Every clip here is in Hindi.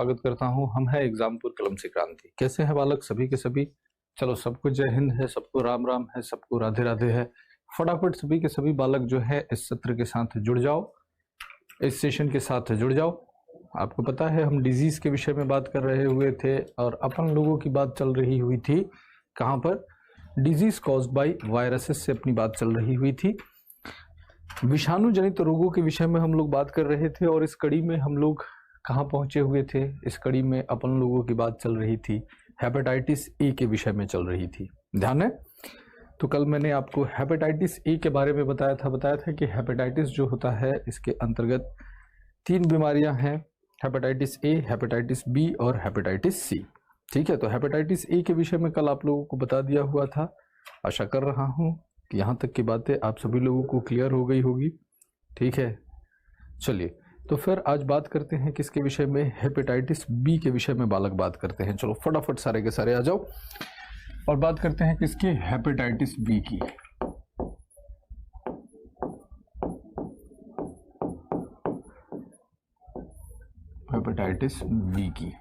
स्वागत करता हूं। हम हैं एग्जामपुर कलम से क्रांति। कैसे हैं बालक सभी के सभी? चलो, सबको जय हिंद है, सबको राम राम है, सबको राधे राधे है। फटाफट सभी के सभी बालक जो है इस सत्र के साथ जुड़ जाओ, इस सेशन के साथ जुड़ जाओ। आपको पता है हम डिजीज के विषय में बात कर रहे हुए थे और अपन लोगों की बात चल रही हुई थी कहाँ पर? डिजीज कॉज्ड बाय वायरसेस से अपनी बात चल रही हुई थी। विषाणु जनित रोगों के विषय में हम लोग बात कर रहे थे और इस कड़ी में हम लोग कहाँ पहुंचे हुए थे? इस कड़ी में अपन लोगों की बात चल रही थी हेपेटाइटिस ए के विषय में चल रही थी। ध्यान है? तो कल मैंने आपको हेपेटाइटिस ए के बारे में बताया था कि हेपेटाइटिस जो होता है इसके अंतर्गत 3 बीमारियां हैं, हेपेटाइटिस ए, हेपेटाइटिस बी और हेपेटाइटिस सी। ठीक है, तो हेपेटाइटिस ए के विषय में कल आप लोगों को बता दिया हुआ था। आशा कर रहा हूं कि यहाँ तक की बातें आप सभी लोगों को क्लियर हो गई होगी। ठीक है, चलिए तो फिर आज बात करते हैं किसके विषय में? हेपेटाइटिस बी के विषय में बालक बात करते हैं। चलो फटाफट सारे के सारे आ जाओ और बात करते हैं किसकी? हेपेटाइटिस बी की। हेपेटाइटिस बी की।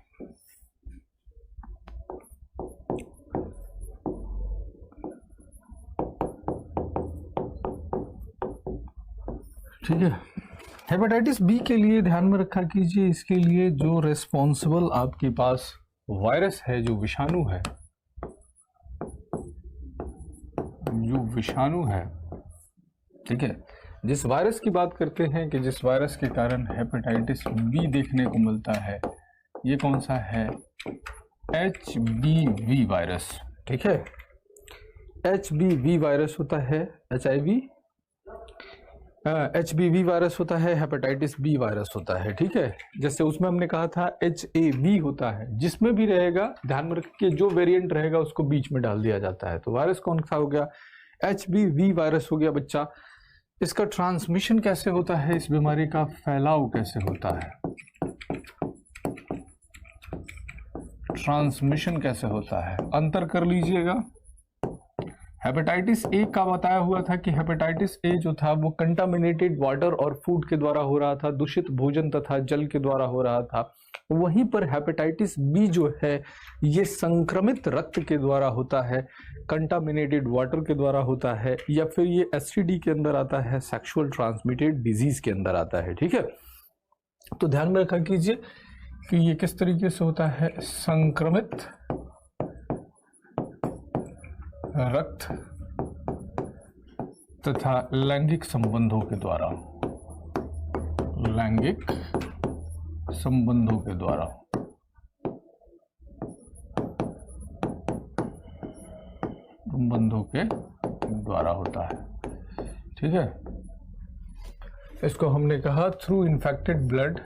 ठीक है, हेपेटाइटिस बी के लिए ध्यान में रखा कीजिए, इसके लिए जो रेस्पॉन्सिबल आपके पास वायरस है, जो विषाणु है, ठीक है, जिस वायरस की बात करते हैं कि जिस वायरस के कारण हेपेटाइटिस बी देखने को मिलता है, ये कौन सा है? HBV virus. ठीक है, HBV वायरस होता है, HBV वायरस होता है, हेपेटाइटिस बी वायरस होता है। ठीक है, जैसे उसमें हमने कहा था HAV होता है, जिसमें भी रहेगा ध्यान में रखिए जो वेरिएंट रहेगा उसको बीच में डाल दिया जाता है। तो वायरस कौन सा हो गया? HBV वायरस हो गया बच्चा। इसका ट्रांसमिशन कैसे होता है? इस बीमारी का फैलाव कैसे होता है? ट्रांसमिशन कैसे होता है? अंतर कर लीजिएगा। हेपेटाइटिस ए का बताया हुआ था कि हेपेटाइटिस ए जो था वो कंटामिनेटेड वाटर और फूड के द्वारा हो रहा था, दूषित भोजन तथा जल के द्वारा हो रहा था। वहीं पर हेपेटाइटिस बी जो है ये संक्रमित रक्त के द्वारा होता है, कंटामिनेटेड वाटर के द्वारा होता है, या फिर ये एसटीडी के अंदर आता है, सेक्सुअल ट्रांसमिटेड डिजीज के अंदर आता है। ठीक है, तो ध्यान में रखा कीजिए कि ये किस तरीके से होता है? संक्रमित रक्त तथा लैंगिक संबंधों के द्वारा, लैंगिक संबंधों के द्वारा होता है। ठीक है, इसको हमने कहा through infected blood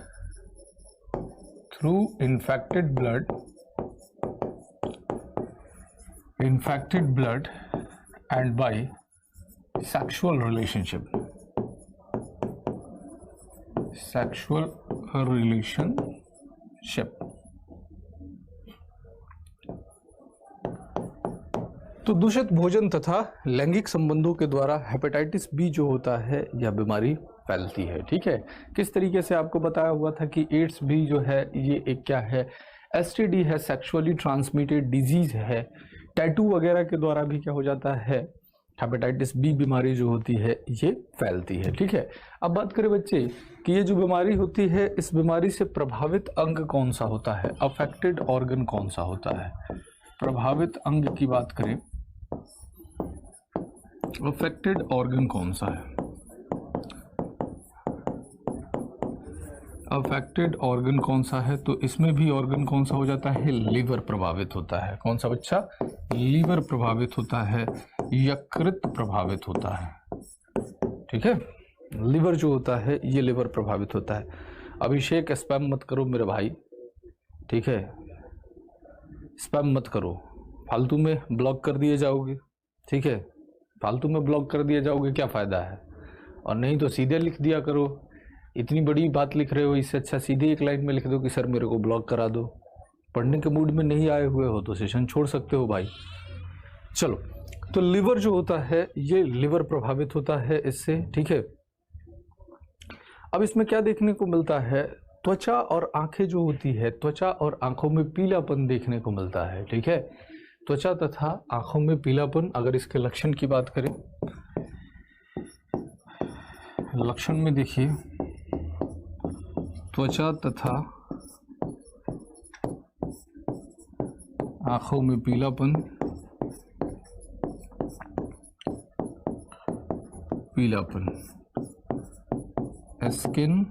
and by sexual relationship। तो दूषित भोजन तथा लैंगिक संबंधों के द्वारा हेपेटाइटिस बी जो होता है यह बीमारी फैलती है। ठीक है, किस तरीके से आपको बताया हुआ था कि एड्स भी जो है ये एक क्या है? एसटीडी है, सेक्सुअली ट्रांसमिटेड डिजीज है। टैटू वगैरह के द्वारा भी क्या हो जाता है? हेपेटाइटिस बी बीमारी जो होती है ये फैलती है। ठीक है, अब बात करें बच्चे कि ये जो बीमारी होती है इस बीमारी से प्रभावित अंग कौन सा होता है? अफेक्टेड ऑर्गन कौन सा होता है? प्रभावित अंग की बात करें, अफेक्टेड ऑर्गन कौन सा है? अफेक्टेड ऑर्गन कौन सा है? तो इसमें भी ऑर्गन कौन सा हो जाता है? लीवर प्रभावित होता है। कौन सा बच्चा? लीवर प्रभावित होता है, यकृत प्रभावित होता है। ठीक है, लीवर जो होता है ये लीवर प्रभावित होता है। अभिषेक स्पैम मत करो मेरे भाई, ठीक है, स्पैम मत करो, फालतू में ब्लॉक कर दिए जाओगे। ठीक है, फालतू में ब्लॉक कर दिए जाओगे, क्या फायदा है? और नहीं तो सीधे लिख दिया करो, इतनी बड़ी बात लिख रहे हो, इससे अच्छा सीधे एक लाइन में लिख दो कि सर मेरे को ब्लॉक करा दो। पढ़ने के मूड में नहीं आए हुए हो तो सेशन छोड़ सकते हो भाई। चलो, तो लिवर जो होता है ये लिवर प्रभावित होता है इससे। ठीक है, अब इसमें क्या देखने को मिलता है? त्वचा और आंखें जो होती है, त्वचा और आंखों में पीलापन देखने को मिलता है। ठीक है, त्वचा तथा आंखों में पीलापन। अगर इसके लक्षण की बात करें, लक्षण में देखिए, त्वचा तथा आंखों में पीलापन, skin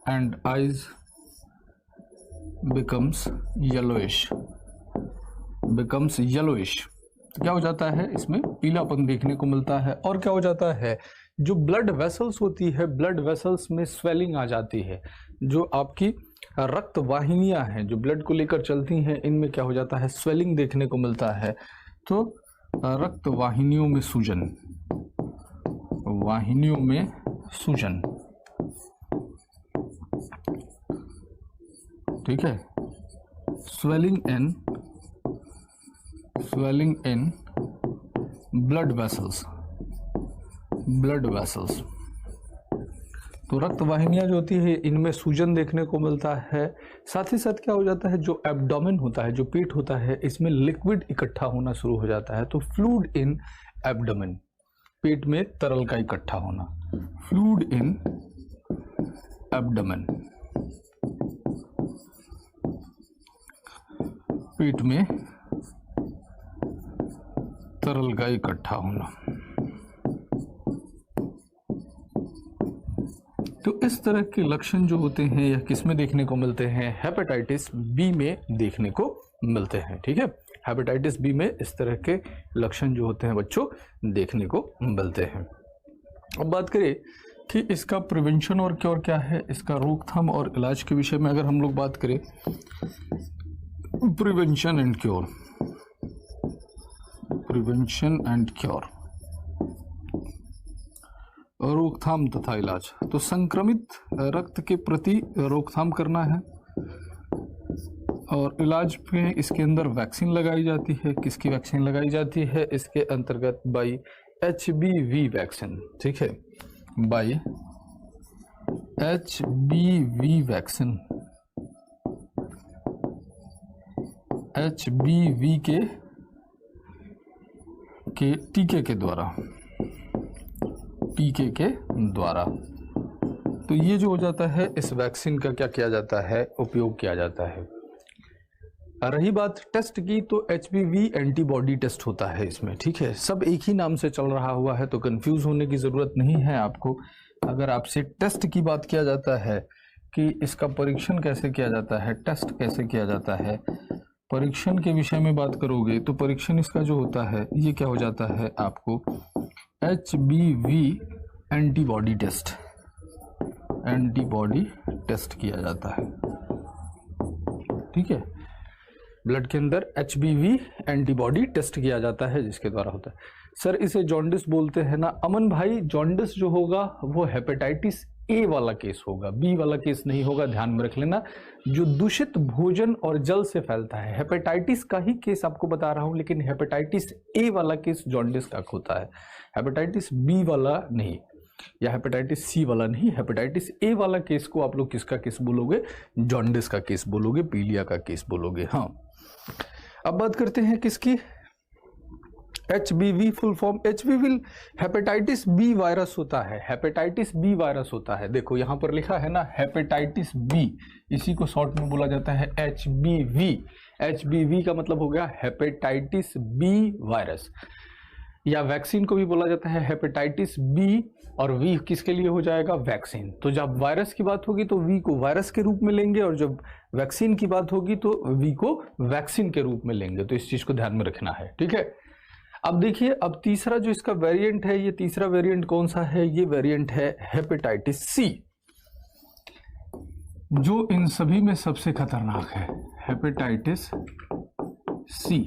and eyes becomes yellowish. तो क्या हो जाता है, इसमें पीलापन देखने को मिलता है। और क्या हो जाता है, जो ब्लड वेसल्स होती है, ब्लड वेसल्स में स्वेलिंग आ जाती है। जो आपकी रक्त वाहिनियां हैं जो ब्लड को लेकर चलती हैं, इनमें क्या हो जाता है, स्वेलिंग देखने को मिलता है। तो रक्त वाहिनियों में सूजन, ठीक है, स्वेलिंग इन ब्लड वेसल्स। तो रक्त वाहिनियां जो होती है, इनमें सूजन देखने को मिलता है। साथ ही साथ क्या हो जाता है, जो एब्डोमेन होता है, जो पेट होता है, इसमें लिक्विड इकट्ठा होना शुरू हो जाता है। तो फ्लूइड इन एब्डोमेन, पेट में तरल का इकट्ठा होना, फ्लूइड इन एब्डोमेन, पेट में तरल का इकट्ठा होना। तो इस तरह के लक्षण जो होते हैं यह किस में देखने को मिलते हैं, हेपेटाइटिस बी में देखने को मिलते हैं। ठीक है, हेपेटाइटिस बी में इस तरह के लक्षण जो होते हैं बच्चों देखने को मिलते हैं। अब बात करें कि इसका प्रिवेंशन और क्योर क्या है, इसका रोकथाम और इलाज के विषय में अगर हम लोग बात करें, प्रिवेंशन एंड क्योर, रोकथाम तथा इलाज। तो संक्रमित रक्त के प्रति रोकथाम करना है, और इलाज में इसके अंदर वैक्सीन लगाई जाती है। किसकी वैक्सीन लगाई जाती है, इसके अंतर्गत बाई HBV वैक्सीन। ठीक है, बाई HBV वैक्सीन, HBV के टीके के द्वारा। तो ये जो हो जाता है, इस वैक्सीन का क्या किया जाता है, उपयोग किया जाता है। रही बात टेस्ट की, तो HBV एंटीबॉडी टेस्ट होता है इसमें। ठीक है, सब एक ही नाम से चल रहा हुआ है, तो कंफ्यूज होने की जरूरत नहीं है आपको। अगर आपसे टेस्ट की बात किया जाता है कि इसका परीक्षण कैसे किया जाता है, टेस्ट कैसे किया जाता है, परीक्षण के विषय में बात करोगे तो परीक्षण इसका जो होता है, ये क्या हो जाता है, आपको HBV एंटीबॉडी टेस्ट किया जाता है। ठीक है, ब्लड के अंदर HBV एंटीबॉडी टेस्ट किया जाता है, जिसके द्वारा होता है। सर इसे जॉन्डिस बोलते हैं ना। अमन भाई, जॉन्डिस जो होगा वो हेपेटाइटिस ए वाला केस होगा, बी वाला केस नहीं होगा, ध्यान में रख लेना। जो दूषित भोजन और जल से फैलता है, हेपेटाइटिस का ही केस आपको बता रहा हूं, लेकिन हेपेटाइटिस ए वाला केस जॉन्डिस का होता है, हेपेटाइटिस बी वाला नहीं, या हेपेटाइटिस सी वाला नहीं। हेपेटाइटिस ए वाला केस को आप लोग किसका केस बोलोगे, जॉन्डिस का केस बोलोगे, पीलिया का केस बोलोगे। हाँ, अब बात करते हैं किसकी, HBV full form, HBV hepatitis b virus होता है, हेपेटाइटिस बी वायरस होता है। देखो यहां पर लिखा है ना, हेपेटाइटिस बी, इसी को शॉर्ट में बोला जाता है HBV। HBV का मतलब हो गया हेपेटाइटिस बी वायरस, या वैक्सीन को भी बोला जाता है हेपेटाइटिस बी, और वी किसके लिए हो जाएगा, वैक्सीन। तो जब वायरस की बात होगी तो वी को वायरस के रूप में लेंगे, और जब वैक्सीन की बात होगी तो वी को वैक्सीन के रूप में लेंगे। तो इस चीज को ध्यान में रखना है। ठीक है, अब देखिए, अब तीसरा जो इसका वेरिएंट है, ये तीसरा वेरिएंट कौन सा है, ये वेरिएंट है हेपेटाइटिस सी, जो इन सभी में सबसे खतरनाक है, हेपेटाइटिस सी।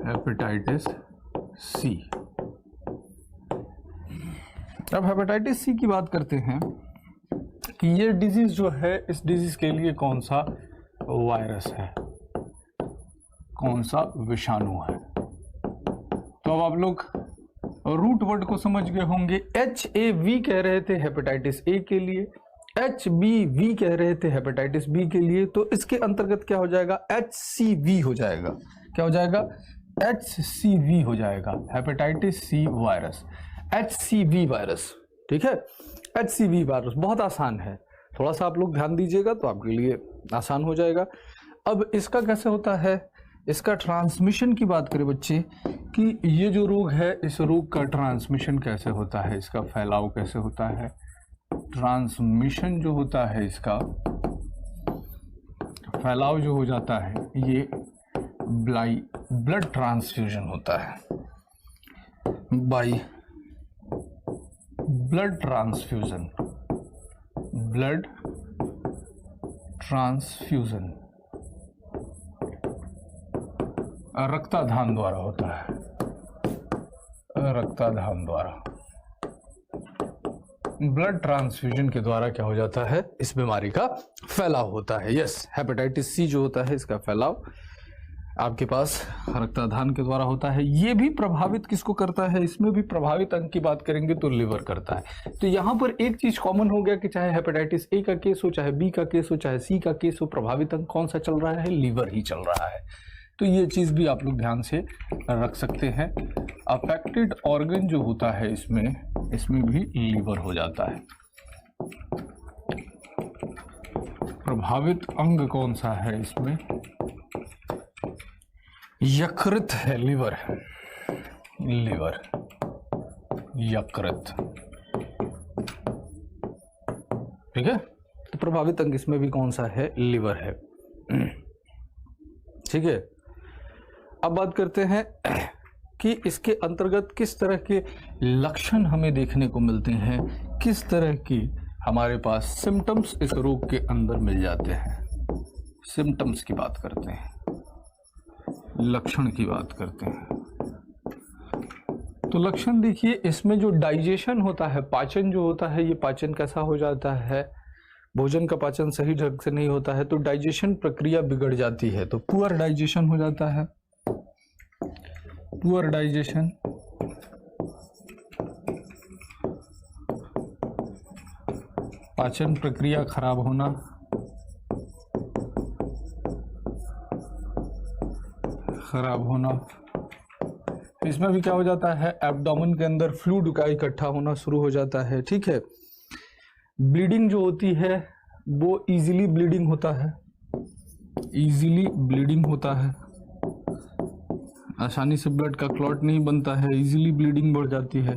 Hepatitis C. अब हेपेटाइटिस सी की बात करते हैं कि ये डिजीज जो है, इस डिजीज के लिए कौन सा वायरस है, कौन सा विषाणु है। तो अब आप लोग रूट वर्ड को समझ गए होंगे। HAV कह रहे थे हेपेटाइटिस ए के लिए, HBV कह रहे थे हेपेटाइटिस बी के लिए, तो इसके अंतर्गत क्या हो जाएगा, HCV हो जाएगा। क्या हो जाएगा, HCV हो जाएगा, hepatitis c virus, HCV virus. ठीक है, HCV वायरस बहुत आसान है, थोड़ा सा आप लोग ध्यान दीजिएगा तो आपके लिए आसान हो जाएगा। अब इसका कैसे होता है, इसका ट्रांसमिशन की बात करें बच्चे कि ये जो रोग है, इस रोग का ट्रांसमिशन कैसे होता है, इसका फैलाव कैसे होता है। ट्रांसमिशन जो होता है, इसका फैलाव जो हो जाता है, ये ब्लड ट्रांसफ्यूजन होता है, by blood transfusion, blood transfusion रक्ताधान द्वारा होता है, रक्ताधान द्वारा, ब्लड ट्रांसफ्यूजन के द्वारा क्या हो जाता है, इस बीमारी का फैलाव होता है। यस, हेपेटाइटिस सी जो होता है, इसका फैलाव आपके पास रक्ताधान के द्वारा होता है। ये भी प्रभावित किसको करता है, इसमें भी प्रभावित अंग की बात करेंगे तो लिवर करता है। तो यहां पर एक चीज कॉमन हो गया कि चाहे हेपेटाइटिस ए का केस हो, चाहे बी का केस हो, चाहे सी का केस हो, प्रभावित अंग कौन सा चल रहा है, लिवर ही चल रहा है। तो ये चीज भी आप लोग ध्यान से रख सकते हैं। अफेक्टेड ऑर्गन जो होता है इसमें भी लीवर हो जाता है। प्रभावित अंग कौन सा है इसमें, यकृत है, लिवर है, लिवर, यकृत। ठीक है, तो प्रभावित अंग इसमें भी कौन सा है, लिवर है। ठीक है, अब बात करते हैं कि इसके अंतर्गत किस तरह के लक्षण हमें देखने को मिलते हैं, किस तरह की हमारे पास सिम्टम्स इस रोग के अंदर मिल जाते हैं। सिम्टम्स की बात करते हैं, लक्षण की बात करते हैं। तो लक्षण देखिए, इसमें जो डाइजेशन होता है, पाचन जो होता है, ये पाचन कैसा हो जाता है, भोजन का पाचन सही ढंग से नहीं होता है तो डाइजेशन प्रक्रिया बिगड़ जाती है, तो पुअर डाइजेशन हो जाता है, पुअर डाइजेशन। पाचन प्रक्रिया खराब होना, खराब होना। इसमें भी क्या हो जाता है, एब्डोमेन के अंदर फ्लूइड का इकट्ठा होना शुरू हो जाता है। ठीक है, ब्लीडिंग जो होती है वो इजीली ब्लीडिंग होता है, इजीली ब्लीडिंग होता है, आसानी से ब्लड का क्लॉट नहीं बनता है, इजीली ब्लीडिंग बढ़ जाती है।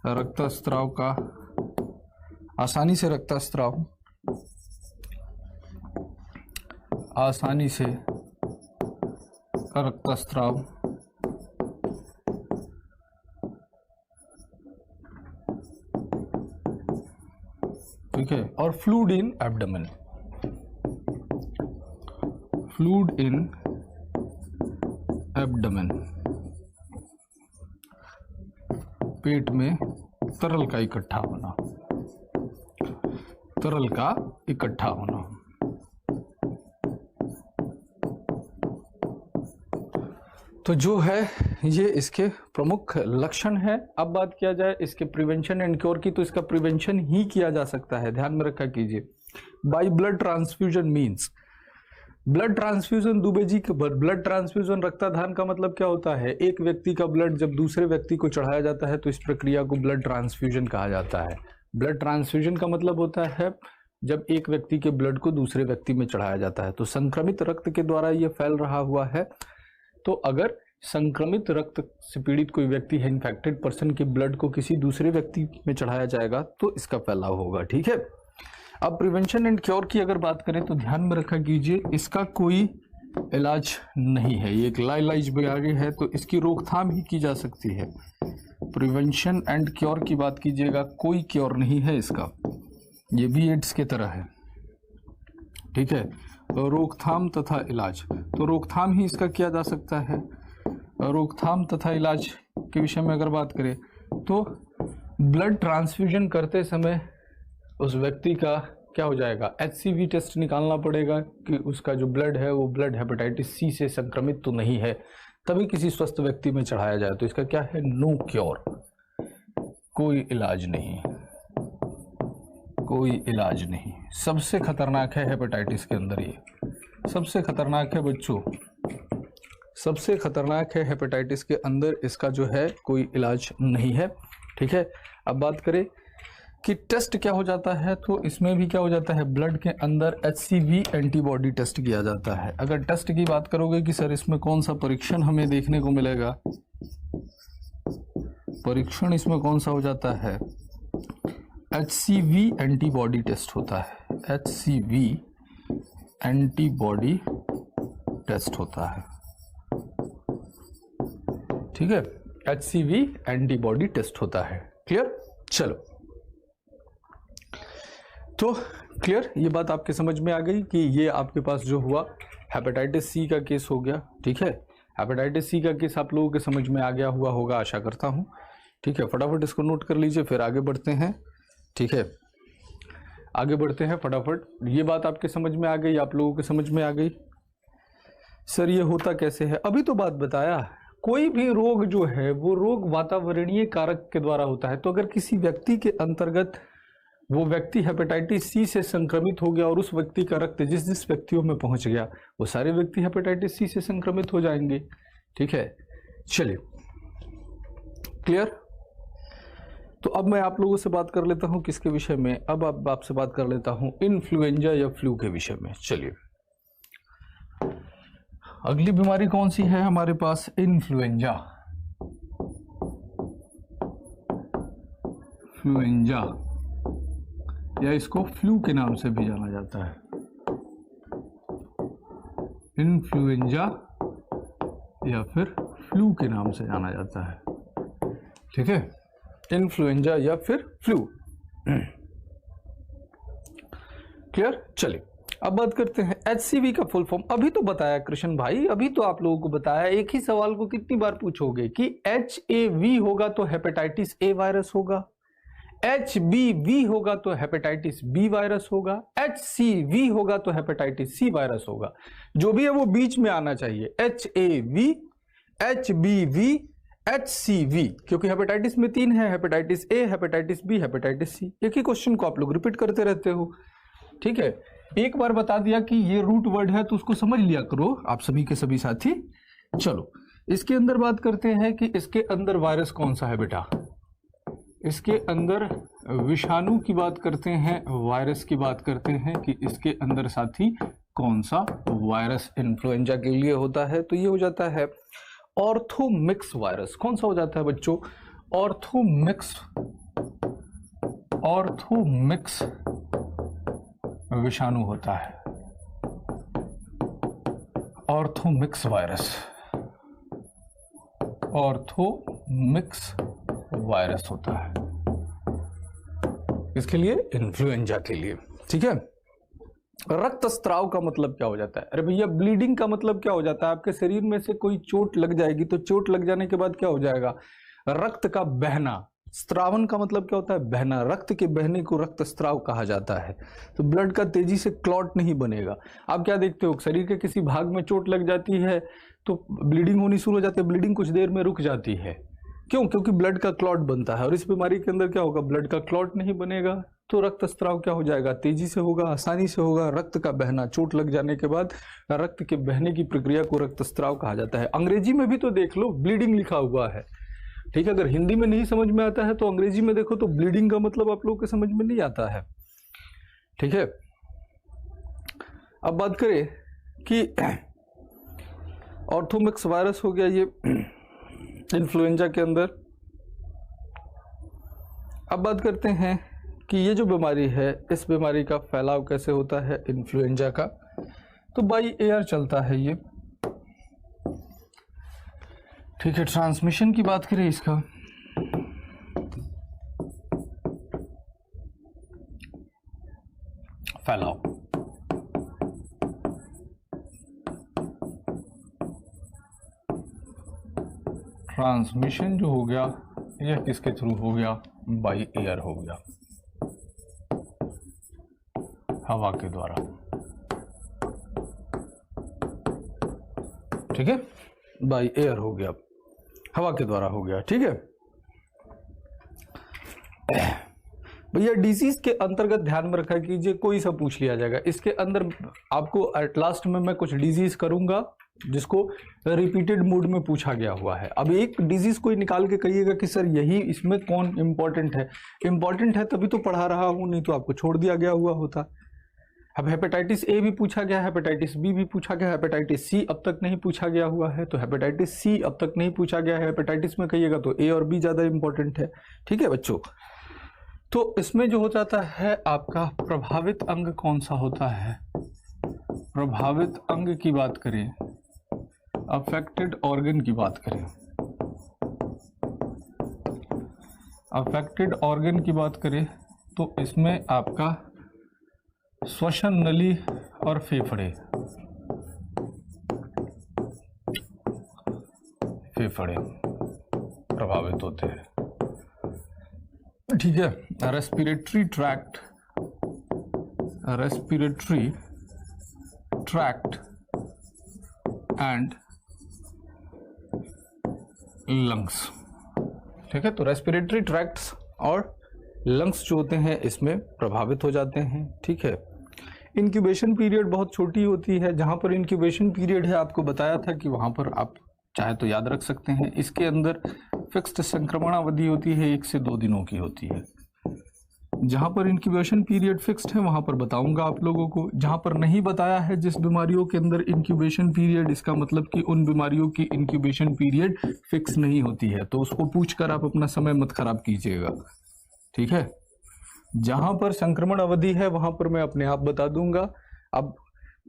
रक्तस्राव का, आसानी से रक्तस्राव, आसानी से रक्तस्राव। ठीक है, और fluid in abdomen, fluid in abdomen, पेट में तरल का इकट्ठा होना, तरल का इकट्ठा होना। तो जो है ये इसके प्रमुख लक्षण है। अब बात किया जाए इसके प्रिवेंशन एंड क्योर की, तो इसका प्रिवेंशन ही किया जा सकता है, ध्यान में रखा कीजिए। By blood transfusion means, blood transfusion, Dubey ji के ब्लड ट्रांसफ्यूजन, रक्ताधान का मतलब क्या होता है, एक व्यक्ति का ब्लड जब दूसरे व्यक्ति को चढ़ाया जाता है तो इस प्रक्रिया को ब्लड ट्रांसफ्यूजन कहा जाता है। ब्लड ट्रांसफ्यूजन का मतलब होता है जब एक व्यक्ति के ब्लड को दूसरे व्यक्ति में चढ़ाया जाता है। तो संक्रमित रक्त के द्वारा यह फैल रहा हुआ है, तो अगर संक्रमित रक्त से पीड़ित कोई व्यक्ति है, इन्फेक्टेड पर्सन के ब्लड को किसी दूसरे व्यक्ति में चढ़ाया जाएगा तो इसका फैलाव होगा। ठीक है, अब प्रिवेंशन एंड क्योर की अगर बात करें तो ध्यान में रखा कीजिए, इसका कोई इलाज नहीं है, ये एक लाइलाज बीमारी है तो इसकी रोकथाम ही की जा सकती है। प्रिवेंशन एंड क्योर की बात कीजिएगा, कोई क्योर नहीं है इसका, ये भी एड्स के तरह है। ठीक है, तो रोकथाम तथा इलाज, तो रोकथाम ही इसका किया जा सकता है। रोकथाम तथा इलाज के विषय में अगर बात करें तो ब्लड ट्रांसफ्यूजन करते समय उस व्यक्ति का क्या हो जाएगा, HCV टेस्ट निकालना पड़ेगा कि उसका जो ब्लड है वो ब्लड हेपेटाइटिस सी से संक्रमित तो नहीं है, तभी किसी स्वस्थ व्यक्ति में चढ़ाया जाए। तो इसका क्या है, नो क्योर, कोई इलाज नहीं, कोई इलाज नहीं। सबसे खतरनाक है हेपेटाइटिस के अंदर, ये सबसे खतरनाक है बच्चों, सबसे खतरनाक है हेपेटाइटिस के अंदर, इसका जो है कोई इलाज नहीं है। ठीक है, अब बात करें कि टेस्ट क्या हो जाता है, तो इसमें भी क्या हो जाता है, ब्लड के अंदर HCV एंटीबॉडी टेस्ट किया जाता है। अगर टेस्ट की बात करोगे कि सर इसमें कौन सा परीक्षण हमें देखने को मिलेगा, परीक्षण इसमें कौन सा हो जाता है, HCV एंटीबॉडी टेस्ट होता है, HCV एंटीबॉडी टेस्ट होता है। ठीक है, HCV एंटीबॉडी टेस्ट होता है। क्लियर, चलो तो क्लियर, ये बात आपके समझ में आ गई कि ये आपके पास जो हुआ हेपेटाइटिस सी का केस हो गया। ठीक है, हेपेटाइटिस सी का केस आप लोगों के समझ में आ गया हुआ होगा, आशा करता हूँ। ठीक है, फटाफट इसको नोट कर लीजिए, फिर आगे बढ़ते हैं। ठीक है, आगे बढ़ते हैं फटाफट। ये बात आपके समझ में आ गई, आप लोगों के समझ में आ गई। सर ये होता कैसे है, अभी तो बात बताया, कोई भी रोग जो है वो रोग वातावरणीय कारक के द्वारा होता है। तो अगर किसी व्यक्ति के अंतर्गत वो व्यक्ति हेपेटाइटिस सी से संक्रमित हो गया और उस व्यक्ति का रक्त जिस जिस व्यक्तियों में पहुंच गया, वो सारे व्यक्ति हेपेटाइटिस सी से संक्रमित हो जाएंगे। ठीक है, चलिए क्लियर। तो अब मैं आप लोगों से बात कर लेता हूं किसके विषय में, अब आपसे बात कर लेता हूं इन्फ्लुएंजा या फ्लू के विषय में। चलिए, अगली बीमारी कौन सी है हमारे पास, इन्फ्लुएंजा। फ्लुएंजा या इसको फ्लू के नाम से भी जाना जाता है, इन्फ्लुएंजा या फिर फ्लू के नाम से जाना जाता है। ठीक है, इन्फ्लुएंजा या फिर फ्लू। क्लियर, चलिए अब बात करते हैं HCV का फुल फॉर्म। अभी तो बताया कृष्ण भाई, अभी तो आप लोगों को बताया, एक ही सवाल को कितनी बार पूछोगे कि HAV होगा तो हेपेटाइटिस A वायरस होगा, HBV होगा तो हेपेटाइटिस B वायरस होगा, HCV होगा तो हेपेटाइटिस C वायरस होगा। जो भी है वो बीच में आना चाहिए, HAV, HBV, HCV, क्योंकि हेपेटाइटिस में 3 है, hepatitis A, hepatitis B, hepatitis C। एक ही क्वेश्चन को आप लोग रिपीट करते रहते हो। ठीक है, एक बार बता दिया कि ये रूट वर्ड है तो उसको समझ लिया करो आप सभी के सभी साथी। चलो इसके अंदर बात करते हैं कि इसके अंदर वायरस कौन सा है बेटा, इसके अंदर विषाणु की बात करते हैं, वायरस की बात करते हैं कि इसके अंदर साथी कौन सा वायरस इन्फ्लुएंजा के लिए होता है। तो ये हो जाता है ऑर्थोमिक्स वायरस। कौन सा हो जाता है बच्चों, ऑर्थोमिक्स, ऑर्थोमिक्स विषाणु होता है, ऑर्थोमिक्स वायरस, ऑर्थोमिक्स वायरस होता है इसके लिए, इन्फ्लुएंजा के लिए। ठीक है, रक्तस्राव का मतलब क्या हो जाता है, अरे भैया ब्लीडिंग का मतलब क्या हो जाता है, आपके शरीर में से कोई चोट लग जाएगी तो चोट लग जाने के बाद क्या हो जाएगा, रक्त का बहना। स्त्रावन का मतलब क्या होता है, बहना, रक्त के बहने को रक्तस्राव कहा जाता है। तो ब्लड का तेजी से क्लॉट नहीं बनेगा। आप क्या देखते हो, शरीर के किसी भाग में चोट लग जाती है तो ब्लीडिंग होनी शुरू हो जाती है, ब्लीडिंग कुछ देर में रुक जाती है, क्यों, क्योंकि ब्लड का क्लॉट बनता है। और इस बीमारी के अंदर क्या होगा, ब्लड का क्लॉट नहीं बनेगा तो रक्तस्राव क्या हो जाएगा, तेजी से होगा, आसानी से होगा। रक्त का बहना, चोट लग जाने के बाद रक्त के बहने की प्रक्रिया को रक्तस्राव कहा जाता है। अंग्रेजी में भी तो देख लो, ब्लीडिंग लिखा हुआ है। ठीक है, अगर हिंदी में नहीं समझ में आता है तो अंग्रेजी में देखो, तो ब्लीडिंग का मतलब आप लोगों के समझ में नहीं आता है। ठीक है, अब बात करें कि ऑर्थोमिक्स वायरस हो गया ये इन्फ्लुएंजा के अंदर। अब बात करते हैं कि ये जो बीमारी है, इस बीमारी का फैलाव कैसे होता है इन्फ्लुएंजा का, तो बाई एयर चलता है ये। ठीक है, ट्रांसमिशन की बात करें इसका, फैलाव, ट्रांसमिशन जो हो गया यह किसके थ्रू हो गया, बाई एयर हो गया, हवा के द्वारा। ठीक है, बाई एयर हो गया, हवा के द्वारा हो गया। ठीक है, भैया डिजीज के अंतर्गत ध्यान में रखा कीजिए, कोई सा पूछ लिया जाएगा। इसके अंदर आपको एट लास्ट में मैं कुछ डिजीज करूंगा जिसको रिपीटेड मोड में पूछा गया हुआ है। अब एक डिजीज कोई निकाल के कहिएगा कि सर यही इसमें कौन इंपॉर्टेंट है। इंपॉर्टेंट है तभी तो पढ़ा रहा हूं, नहीं तो आपको छोड़ दिया गया हुआ होता। अब हेपेटाइटिस ए भी पूछा गया, हेपेटाइटिस बी भी पूछा गया, हेपेटाइटिस सी अब तक नहीं पूछा गया हुआ है, तो हेपेटाइटिस सी अब तक नहीं पूछा गया है। हेपेटाइटिस में कहिएगा तो ए और बी ज्यादा इंपॉर्टेंट है। ठीक है बच्चों, तो इसमें जो हो जाता है आपका प्रभावित अंग कौन सा होता है। प्रभावित अंग की बात करें, अफेक्टेड ऑर्गन की बात करें, अफेक्टेड ऑर्गन की बात करें तो इसमें आपका श्वसन नली और फेफड़े, फेफड़े प्रभावित होते हैं। ठीक है, respiratory tract, respiratory tract and lungs. ठीक है, तो रेस्पिरेटरी ट्रैक्ट्स और लंग्स जो होते हैं इसमें प्रभावित हो जाते हैं। ठीक है, इंक्यूबेशन पीरियड बहुत छोटी होती है। जहां पर इंक्यूबेशन पीरियड है आपको बताया था कि वहां पर आप चाहे तो याद रख सकते हैं। इसके अंदर फिक्स्ड संक्रमण अवधि होती है, 1 से 2 दिनों की होती है। जहां पर इंक्यूबेशन पीरियड फिक्स्ड है वहां पर बताऊंगा आप लोगों को। जहां पर नहीं बताया है जिस बीमारियों के अंदर इंक्यूबेशन पीरियड, इसका मतलब कि उन बीमारियों की इंक्यूबेशन पीरियड फिक्स नहीं होती है, तो उसको पूछकर आप अपना समय मत खराब कीजिएगा। ठीक है, जहां पर संक्रमण अवधि है वहां पर मैं अपने आप बता दूंगा। अब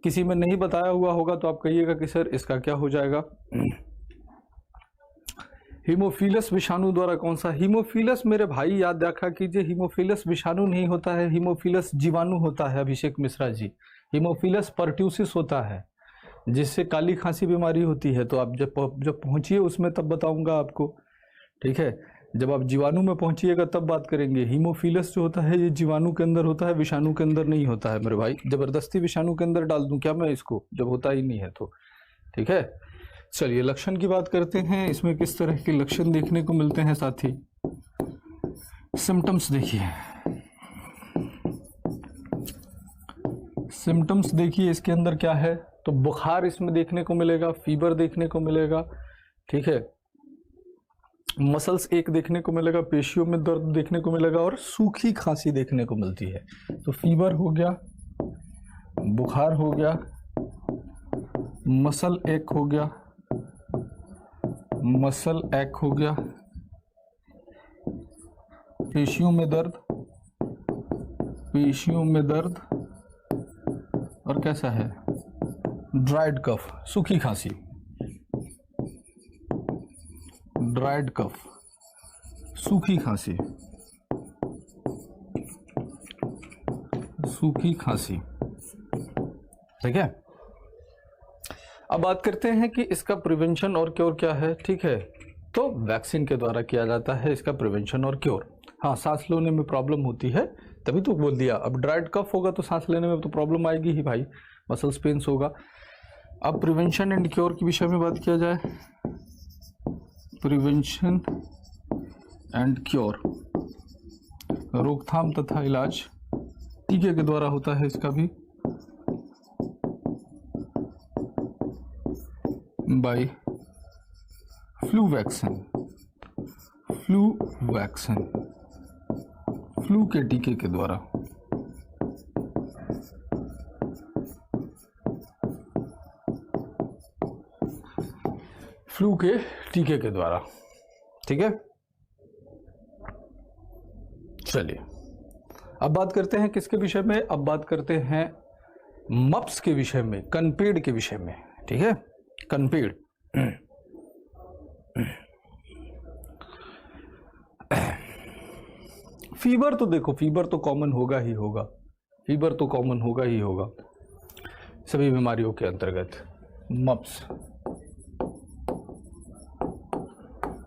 किसी में नहीं बताया हुआ होगा तो आप कहिएगा कि सर इसका क्या हो जाएगा। हीमोफिलस विषाणु द्वारा कौन सा, हीमोफिलस मेरे भाई याद रखा कीजिए, हीमोफिलस विषाणु नहीं होता है, हीमोफिलस जीवाणु होता है। अभिषेक मिश्रा जी, हीमोफिलस पर्ट्यूसिस होता है जिससे काली खांसी बीमारी होती है। तो आप जब पहुंचिए उसमें तब बताऊंगा आपको। ठीक है, जब आप जीवाणु में पहुंचिएगा तब बात करेंगे। हीमोफिलस जो होता है ये जीवाणु के अंदर होता है, विषाणु के अंदर नहीं होता है मेरे भाई। जबरदस्ती विषाणु के अंदर डाल दूं क्या मैं इसको, जब होता ही नहीं है तो। ठीक है, चलिए लक्षण की बात करते हैं। इसमें किस तरह के लक्षण देखने को मिलते हैं साथी। सिम्टम्स देखिए, सिम्टम्स देखिए इसके अंदर क्या है। तो बुखार इसमें देखने को मिलेगा, फीवर देखने को मिलेगा। ठीक है, मसल्स एक देखने को मिलेगा, पेशियों में दर्द देखने को मिलेगा और सूखी खांसी देखने को मिलती है। तो फीवर हो गया, बुखार हो गया, मसल एक हो गया, मसल एक हो गया, पेशियों में दर्द, पेशियों में दर्द और कैसा है ड्राइड कफ, सूखी खांसी, ड्राइड कफ, सूखी खांसी, सूखी खांसी। ठीक है, अब बात करते हैं कि इसका प्रिवेंशन और क्योर क्या है। ठीक है, तो वैक्सीन के द्वारा किया जाता है इसका प्रिवेंशन और क्योर। हाँ, सांस लेने में प्रॉब्लम होती है तभी तो बोल दिया। अब ड्राइड कफ होगा तो सांस लेने में तो प्रॉब्लम आएगी ही भाई, मसल्स पेन्स होगा। अब प्रिवेंशन एंड क्योर के विषय में बात किया जाए। प्रिवेंशन एंड क्योर, रोकथाम तथा इलाज टीके के द्वारा होता है इसका भी। By flu vaccine, flu vaccine, flu के टीके के द्वारा। फ्लू के टीके के द्वारा। ठीक है, चलिए अब बात करते हैं किसके विषय में। अब बात करते हैं मप्स के विषय में, कनपेड़ के विषय में। ठीक है, कनपेड़। फीवर तो देखो, फीवर तो कॉमन होगा ही होगा, फीवर तो कॉमन होगा ही होगा सभी बीमारियों के अंतर्गत। मप्स,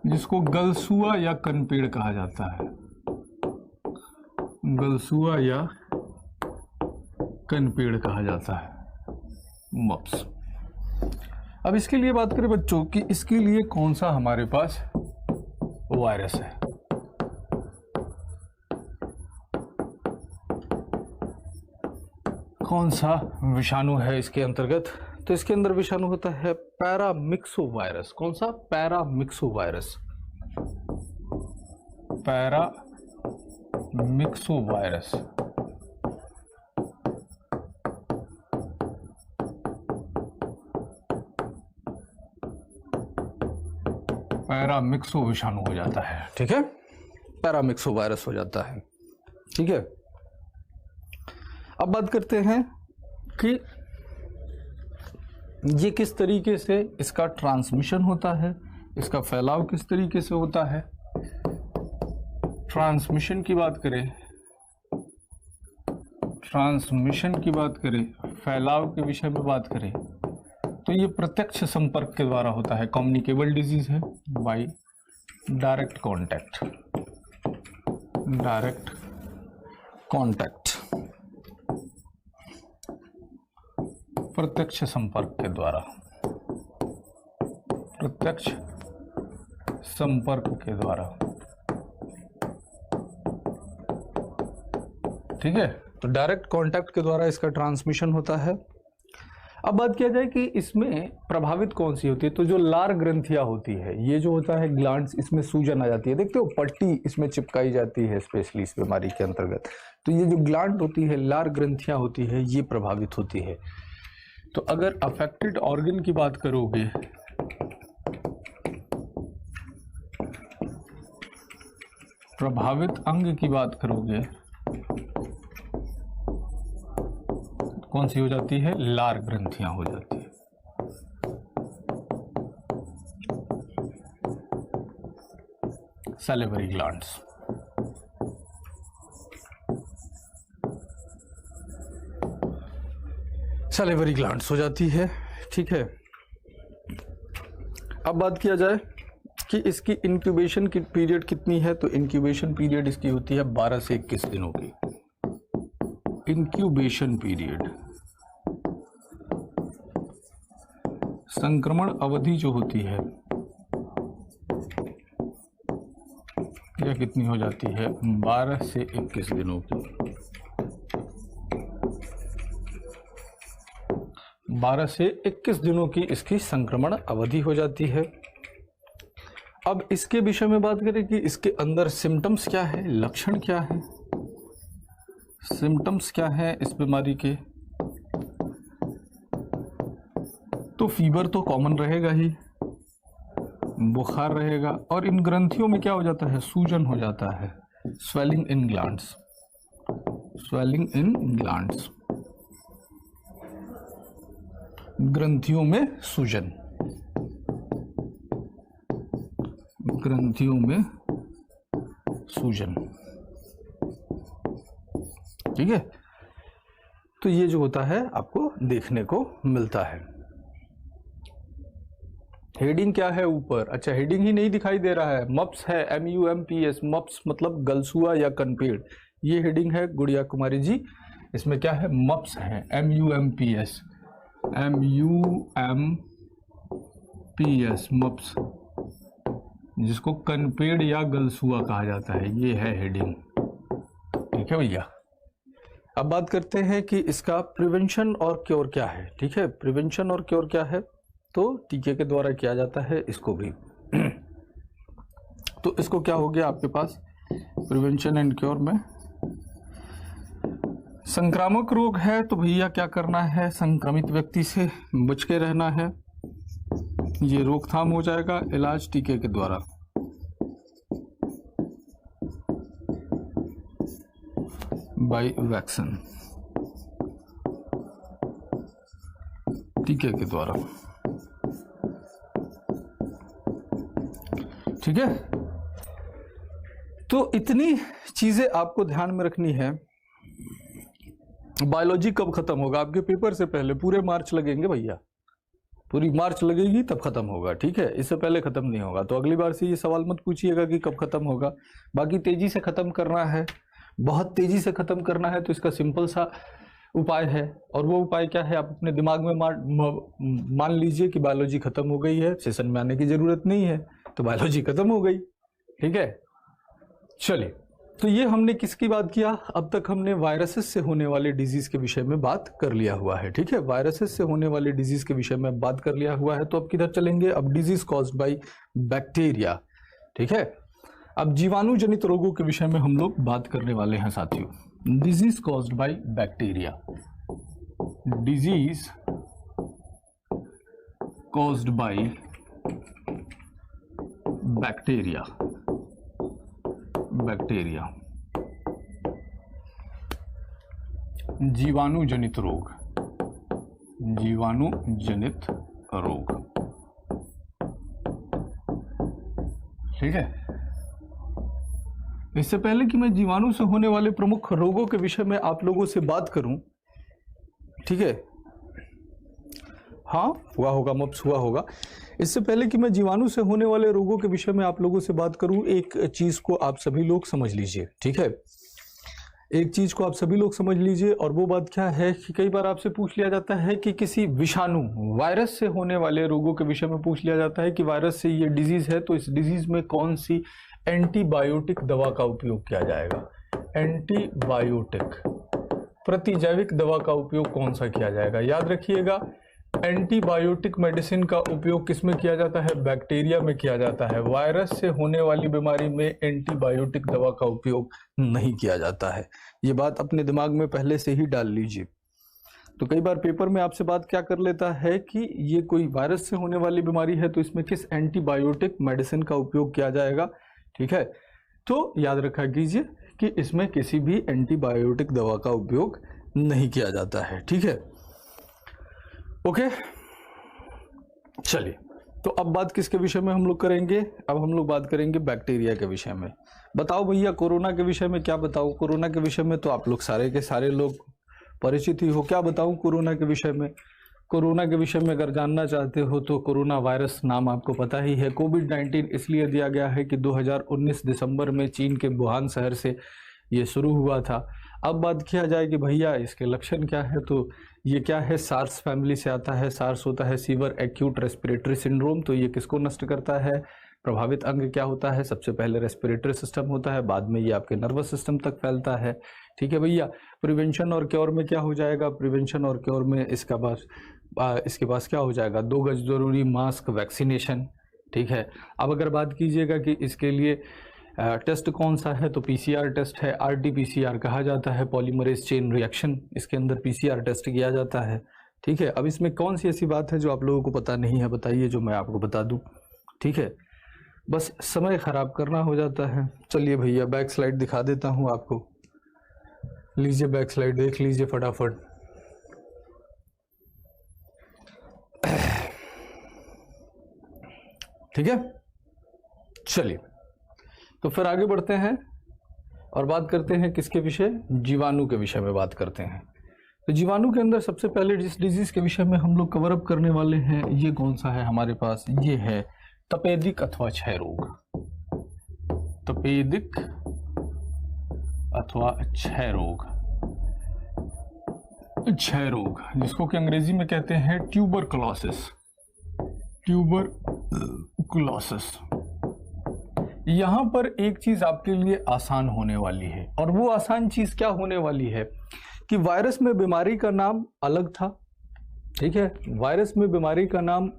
जिसको गलसुआ या कनपेड़ कहा जाता है, गलसुआ या कनपेड़ कहा जाता है, मप्स। अब इसके लिए बात करें बच्चों कि इसके लिए कौन सा हमारे पास वायरस है। कौन सा विषाणु है इसके अंतर्गत? तो इसके अंदर विषाणु होता है पैरामिक्सोवायरस। कौन सा? पैरामिक्सोवायरस। पैरामिक्सोवायरस। पैरामिक्सो विषाणु हो जाता है, ठीक है, पैरामिक्सोवायरस हो जाता है, ठीक है। अब बात करते हैं कि ये किस तरीके से इसका ट्रांसमिशन होता है, इसका फैलाव किस तरीके से होता है। ट्रांसमिशन की बात करें, ट्रांसमिशन की बात करें, फैलाव के विषय में बात करें, तो ये प्रत्यक्ष संपर्क के द्वारा होता है। कम्युनिकेबल डिजीज है by direct contact, direct contact, प्रत्यक्ष संपर्क के द्वारा, प्रत्यक्ष संपर्क के द्वारा, ठीक है। तो डायरेक्ट कांटेक्ट के द्वारा इसका ट्रांसमिशन होता है। अब बात किया जाए कि इसमें प्रभावित कौन सी होती है, तो जो लार ग्रंथियां होती है, ये जो होता है ग्लैंड्स, इसमें सूजन आ जाती है। देखते हो पट्टी इसमें चिपकाई जाती है स्पेशली इस बीमारी के अंतर्गत। तो ये जो ग्लैंड होती है, लार ग्रंथियां होती है, ये प्रभावित होती है। तो अगर अफेक्टेड ऑर्गन की बात करोगे, प्रभावित अंग की बात करोगे, कौन सी हो जाती है? लार ग्रंथियां हो जाती है। Salivary glands. सैलिवरी ग्लैंड्स हो जाती है, ठीक है। अब बात किया जाए कि इसकी इंक्यूबेशन की पीरियड कितनी है, तो इंक्यूबेशन पीरियड इसकी होती है 12 से 21 दिनों की। इंक्यूबेशन पीरियड, संक्रमण अवधि जो होती है यह कितनी हो जाती है? 12 से 21 दिनों की। 12 से 21 दिनों की इसकी संक्रमण अवधि हो जाती है। अब इसके विषय में बात करें कि इसके अंदर सिम्टम्स क्या है, लक्षण क्या है, सिम्टम्स क्या है इस बीमारी के। तो फीवर तो कॉमन रहेगा ही, बुखार रहेगा, और इन ग्रंथियों में क्या हो जाता है? सूजन हो जाता है, swelling in glands, swelling in glands, ग्रंथियों में सूजन, ग्रंथियों में सूजन, ठीक है। तो ये जो होता है आपको देखने को मिलता है। हेडिंग क्या है ऊपर? अच्छा, हेडिंग ही नहीं दिखाई दे रहा है, मप्स है, MUMPS, मप्स मतलब गलसुआ या कनपेड़, ये हेडिंग है गुड़िया कुमारी जी। इसमें क्या है? मप्स है, MUMPS, MUMPS, मप्स, जिसको कनपेड़ या गलसुआ कहा जाता है, ये है हेडिंग, ठीक है भैया। अब बात करते हैं कि इसका प्रिवेंशन और क्योर क्या है, ठीक है। प्रिवेंशन और क्योर क्या है, तो टीके के द्वारा किया जाता है इसको भी। तो इसको क्या हो गया आपके पास प्रिवेंशन एंड क्योर में? संक्रामक रोग है तो भैया क्या करना है? संक्रमित व्यक्ति से बच के रहना है, ये रोकथाम हो जाएगा इलाज टीके के द्वारा। बाय वैक्सीन, टीके के द्वारा, ठीक है। तो इतनी चीजें आपको ध्यान में रखनी है। बायोलॉजी कब खत्म होगा? आपके पेपर से पहले पूरे मार्च लगेंगे भैया, पूरी मार्च लगेगी तब खत्म होगा, ठीक है, इससे पहले खत्म नहीं होगा। तो अगली बार से ये सवाल मत पूछिएगा कि कब खत्म होगा। बाकी तेजी से खत्म करना है, बहुत तेजी से खत्म करना है, तो इसका सिंपल सा उपाय है। और वो उपाय क्या है? आप अपने दिमाग में मान लीजिए कि बायोलॉजी खत्म हो गई है, सेशन में आने की जरूरत नहीं है, तो बायोलॉजी खत्म हो गई, ठीक है। चलिए, तो ये हमने किसकी बात किया, अब तक हमने वायरसेस से होने वाले डिजीज के विषय में बात कर लिया हुआ है। ठीक है, वायरसेस से होने वाले डिजीज के विषय में बात कर लिया हुआ है। तो अब किधर चलेंगे, अब डिजीज कॉज्ड बाय बैक्टीरिया। ठीक है, अब जीवाणु जनित रोगों के विषय में हम लोग बात करने वाले हैं साथियों। Disease caused by bacteria, disease caused by bacteria, bacteria, जीवाणु जनित रोग, जीवाणु जनित रोग। ठीक है, इससे पहले कि मैं जीवाणु से होने वाले प्रमुख रोगों के विषय में आप लोगों से बात करूं, ठीक है, हाँ हुआ होगा, मप्स हुआ होगा। इससे पहले कि मैं जीवाणु से होने वाले रोगों के विषय में आप लोगों से बात करूं, एक चीज को आप सभी लोग समझ लीजिए। ठीक है, एक चीज को आप सभी लोग समझ लीजिए, और वो बात क्या है कि कई बार आपसे पूछ लिया जाता है कि किसी विषाणु, वायरस से होने वाले रोगों के विषय में पूछ लिया जाता है कि वायरस से ये डिजीज है, तो इस डिजीज में कौन सी एंटीबायोटिक दवा का उपयोग किया जाएगा। एंटीबायोटिक, प्रतिजैविक दवा का उपयोग कौन सा किया जाएगा। याद रखिएगा, एंटीबायोटिक मेडिसिन का उपयोग किसमें किया जाता है, बैक्टीरिया में किया जाता है। वायरस से होने वाली बीमारी में एंटीबायोटिक दवा का उपयोग नहीं किया जाता है। ये बात अपने दिमाग में पहले से ही डाल लीजिए। तो कई बार पेपर में आपसे बात क्या कर लेता है कि ये कोई वायरस से होने वाली बीमारी है, तो इसमें किस एंटीबायोटिक मेडिसिन का उपयोग किया जाएगा। ठीक है, तो याद रखा कीजिए कि इसमें किसी भी एंटीबायोटिक दवा का उपयोग नहीं किया जाता है। ठीक है, ओके, चलिए, तो अब बात किसके विषय में हम लोग करेंगे, अब हम लोग बात करेंगे बैक्टीरिया के विषय में। बताओ भैया, कोरोना के विषय में क्या बताऊं। कोरोना के विषय में तो आप लोग सारे के सारे लोग परिचित ही हो। क्या बताऊं कोरोना के विषय में, कोरोना के विषय में अगर जानना चाहते हो तो कोरोना वायरस नाम आपको पता ही है। कोविड-19 इसलिए दिया गया है कि 2019 दिसंबर में चीन के वुहान शहर से ये शुरू हुआ था। अब बात किया जाए कि भैया इसके लक्षण क्या है, तो ये क्या है, सार्स फैमिली से आता है। सार्स होता है सीवर एक्यूट रेस्पिरेटरी सिंड्रोम। तो ये किसको नष्ट करता है, प्रभावित अंग क्या होता है, सबसे पहले रेस्पिरेटरी सिस्टम होता है, बाद में ये आपके नर्वस सिस्टम तक फैलता है। ठीक है भैया, प्रिवेंशन और क्योर में क्या हो जाएगा, प्रिवेंशन और क्योर में इसके पास क्या हो जाएगा, 2 गज जरूरी, मास्क, वैक्सीनेशन। ठीक है, अब अगर बात कीजिएगा कि इसके लिए टेस्ट कौन सा है, तो पीसीआर टेस्ट है। आरटी-पीसीआर कहा जाता है, पॉलीमरेज चेन रिएक्शन, इसके अंदर पीसीआर टेस्ट किया जाता है। ठीक है, अब इसमें कौन सी ऐसी बात है जो आप लोगों को पता नहीं है, बताइए, जो मैं आपको बता दूं। ठीक है, बस समय खराब करना हो जाता है। चलिए भैया, बैक स्लाइड दिखा देता हूं आपको, लीजिए बैक स्लाइड देख लीजिए फटाफट। ठीक है, चलिए, तो फिर आगे बढ़ते हैं और बात करते हैं किसके विषय, जीवाणु के विषय में बात करते हैं। तो जीवाणु के अंदर सबसे पहले जिस डिजीज के विषय में हम लोग कवर अप करने वाले हैं, ये कौन सा है हमारे पास, ये है तपेदिक अथवा क्षय रोग। तपेदिक अथवा क्षय रोग, क्षय रोग जिसको कि अंग्रेजी में कहते हैं ट्यूबरकुलोसिस। ट्यूबरकुलोसिस, यहां पर एक चीज आपके लिए आसान होने वाली है, और वो आसान चीज क्या होने वाली है कि वायरस में बीमारी का नाम अलग था। ठीक है, वायरस में बीमारी का नाम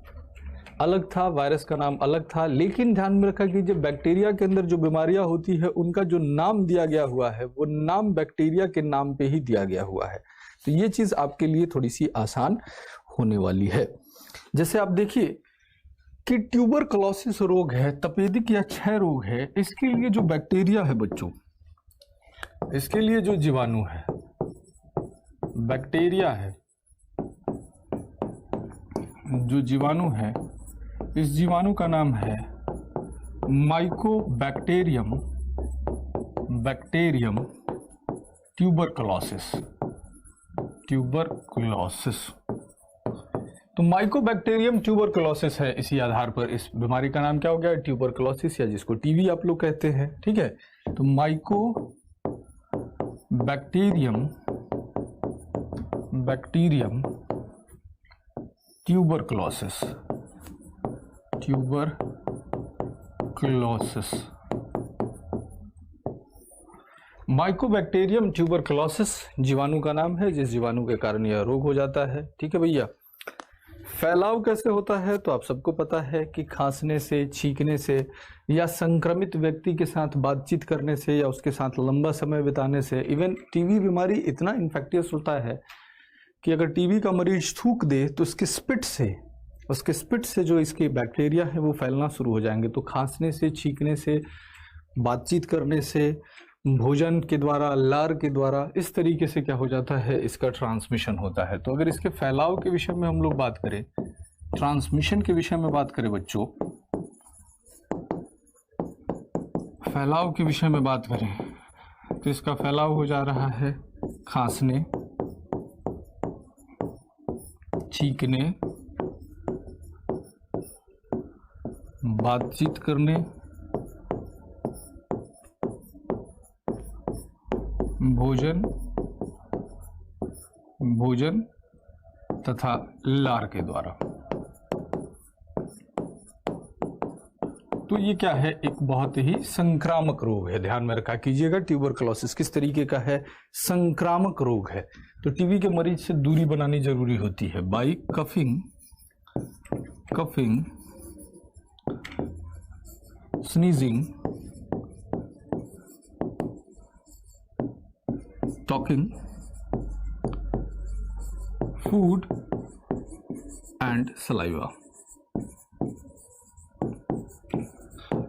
अलग था, वायरस का नाम अलग था, लेकिन ध्यान में रखा कीजिए बैक्टीरिया के अंदर जो बीमारियां होती है उनका जो नाम दिया गया हुआ है वो नाम बैक्टीरिया के नाम पे ही दिया गया हुआ है। तो ये चीज आपके लिए थोड़ी सी आसान होने वाली है। जैसे आप देखिए कि ट्यूबरकुलोसिस रोग है, तपेदिक या क्षय रोग है, इसके लिए जो बैक्टीरिया है बच्चों, इसके लिए जो जीवाणु है, बैक्टीरिया है, जो जीवाणु है, इस जीवाणु का नाम है माइकोबैक्टीरियम, बैक्टीरियम ट्यूबरकुलोसिस। ट्यूबरकुलोसिस, तो माइकोबैक्टीरियम ट्यूबरकुलोसिस है। इसी आधार पर इस बीमारी का नाम क्या हो गया, ट्यूबरकुलोसिस, या जिसको टीबी आप लोग कहते हैं। ठीक है, तो Mycobacterium tuberculosis, tuberculosis, Mycobacterium tuberculosis जीवाणु का नाम है, जिस जीवाणु के कारण यह रोग हो जाता है। ठीक है भैया। फैलाव कैसे होता है तो आप सबको पता है कि खांसने से, छींकने से, या संक्रमित व्यक्ति के साथ बातचीत करने से, या उसके साथ लंबा समय बिताने से। इवन टीबी बीमारी इतना इन्फेक्टियस होता है कि अगर टीबी का मरीज थूक दे तो उसके स्पिट से जो इसके बैक्टीरिया है वो फैलना शुरू हो जाएंगे। तो खांसने से, छींकने से, बातचीत करने से, भोजन के द्वारा, लार के द्वारा, इस तरीके से क्या हो जाता है, इसका ट्रांसमिशन होता है। तो अगर इसके फैलाव के विषय में हम लोग बात करें, ट्रांसमिशन के विषय में बात करें बच्चों, फैलाव के विषय में बात करें तो इसका फैलाव हो जा रहा है खांसने, छींकने, बातचीत करने, भोजन तथा लार के द्वारा। तो ये क्या है, एक बहुत ही संक्रामक रोग है। ध्यान में रखा कीजिएगा, ट्यूबरकुलोसिस किस तरीके का है, संक्रामक रोग है। तो टीबी के मरीज से दूरी बनानी जरूरी होती है by coughing, sneezing, talking, food and saliva.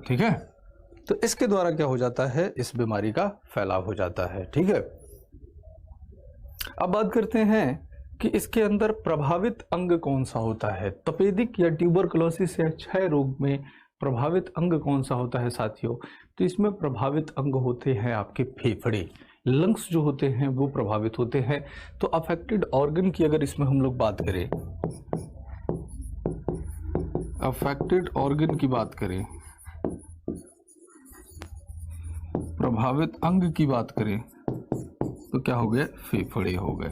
ठीक है। तो इसके द्वारा क्या हो जाता है, इस बीमारी का फैलाव हो जाता है। ठीक है। अब बात करते हैं कि इसके अंदर प्रभावित अंग कौन सा होता है। तपेदिक या ट्यूबरकुलोसिस या क्षय रोग में प्रभावित अंग कौन सा होता है साथियों? तो इसमें प्रभावित अंग होते हैं आपके फेफड़े, लंग्स जो होते हैं वो प्रभावित होते हैं। तो अफेक्टेड ऑर्गन की अगर इसमें हम लोग बात करें, अफेक्टेड ऑर्गन की बात करें, प्रभावित अंग की बात करें तो क्या हो गए, फेफड़े हो गए,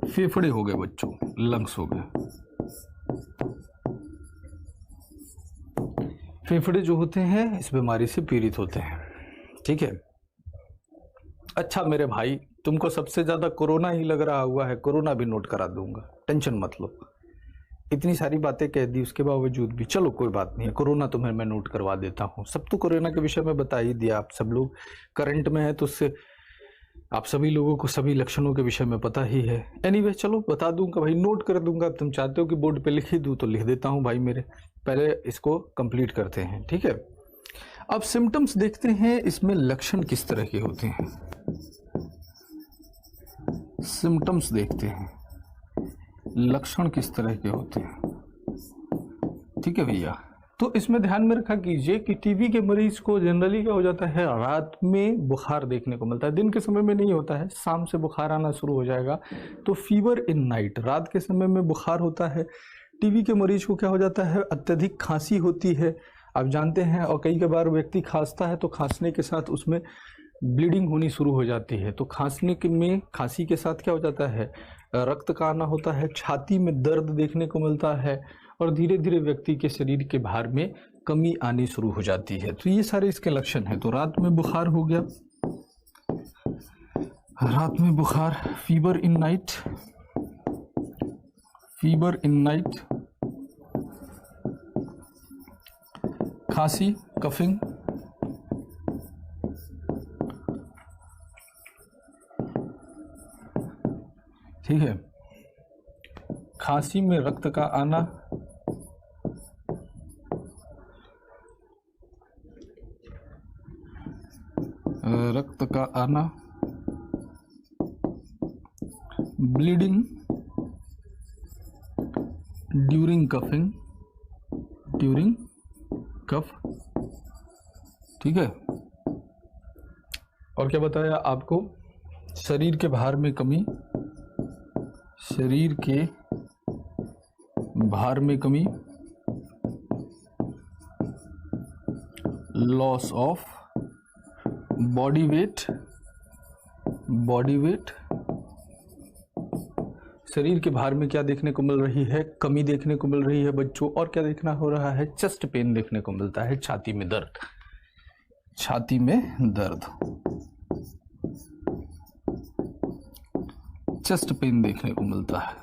फेफड़े हो गए बच्चों, लंग्स हो गए। फेफड़े जो होते हैं इस बीमारी से पीड़ित होते हैं। ठीक है। अच्छा मेरे भाई, तुमको सबसे ज्यादा कोरोना ही लग रहा हुआ है, कोरोना भी नोट करा दूंगा, टेंशन मत लो। इतनी सारी बातें कह दी उसके बावजूद भी, चलो कोई बात नहीं है, कोरोना तुम्हें मैं नोट करवा देता हूँ। सब तो कोरोना के विषय में बता ही दिया, आप सब लोग करंट में है तो उससे आप सभी लोगों को सभी लक्षणों के विषय में पता ही है। एनीवे चलो बता दूंगा भाई, नोट कर दूंगा। अब तुम चाहते हो कि बोर्ड पे लिख ही दूं तो लिख देता हूं भाई मेरे, पहले इसको कंप्लीट करते हैं। ठीक है। अब सिम्टम्स देखते हैं, इसमें लक्षण किस तरह के होते हैं, सिम्टम्स देखते हैं, लक्षण किस तरह के होते हैं। ठीक है भैया। तो इसमें ध्यान में रखा कीजिए कि टीबी के मरीज को जनरली क्या हो जाता है, रात में बुखार देखने को मिलता है। दिन के समय में नहीं होता है, शाम से बुखार आना शुरू हो जाएगा। तो फीवर इन नाइट, रात के समय में बुखार होता है। टीबी के मरीज को क्या हो जाता है, अत्यधिक खांसी होती है, आप जानते हैं। और कई बार व्यक्ति खांसता है तो खांसने के साथ उसमें ब्लीडिंग होनी शुरू हो जाती है। तो खांसने में, खांसी के साथ क्या हो जाता है, रक्त का आना होता है, छाती में दर्द देखने को मिलता है, और धीरे धीरे व्यक्ति के शरीर के भार में कमी आनी शुरू हो जाती है। तो ये सारे इसके लक्षण हैं। तो रात में बुखार हो गया, रात में बुखार, fever in night, fever in night, खांसी, कफिंग, ठीक है, खांसी में रक्त का आना, रक्त का आना, ब्लीडिंग ड्यूरिंग कफिंग, ड्यूरिंग कफ। ठीक है। और क्या बताया आपको, शरीर के भार में कमी, शरीर के भार में कमी, loss of body weight, body weight, शरीर के भार में क्या देखने को मिल रही है, कमी देखने को मिल रही है बच्चों। और क्या देखना हो रहा है, चेस्ट पेन देखने को मिलता है, छाती में दर्द। छाती में दर्द, चेस्ट पेन देखने को मिलता है।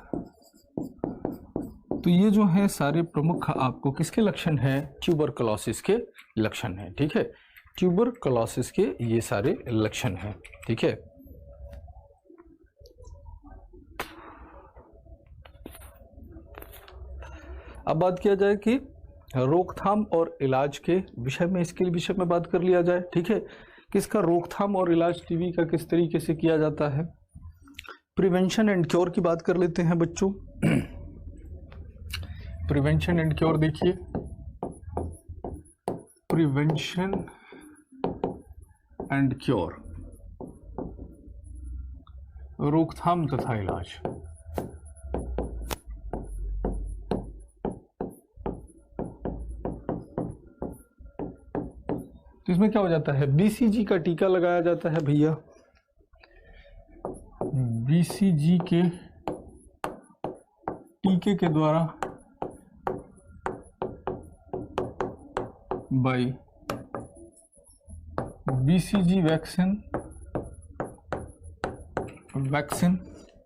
तो ये जो है सारे प्रमुख आपको किसके लक्षण हैं? ट्यूबरकुलोसिस के लक्षण हैं। ठीक है, ट्यूबरकुलोसिस के ये सारे लक्षण हैं। ठीक है, अब बात किया जाए कि रोकथाम और इलाज के विषय में, इसके विषय में बात कर लिया जाए। ठीक है, किसका रोकथाम और इलाज टीबी का किस तरीके से किया जाता है। प्रिवेंशन एंड क्योर की बात कर लेते हैं बच्चों। प्रिवेंशन एंड क्योर देखिए, प्रिवेंशन एंड क्योर, रोकथाम तथा इलाज। तो इसमें क्या हो जाता है? बीसीजी का टीका लगाया जाता है भैया। बीसीजी के टीके के द्वारा बाई बीसीजी वैक्सीन,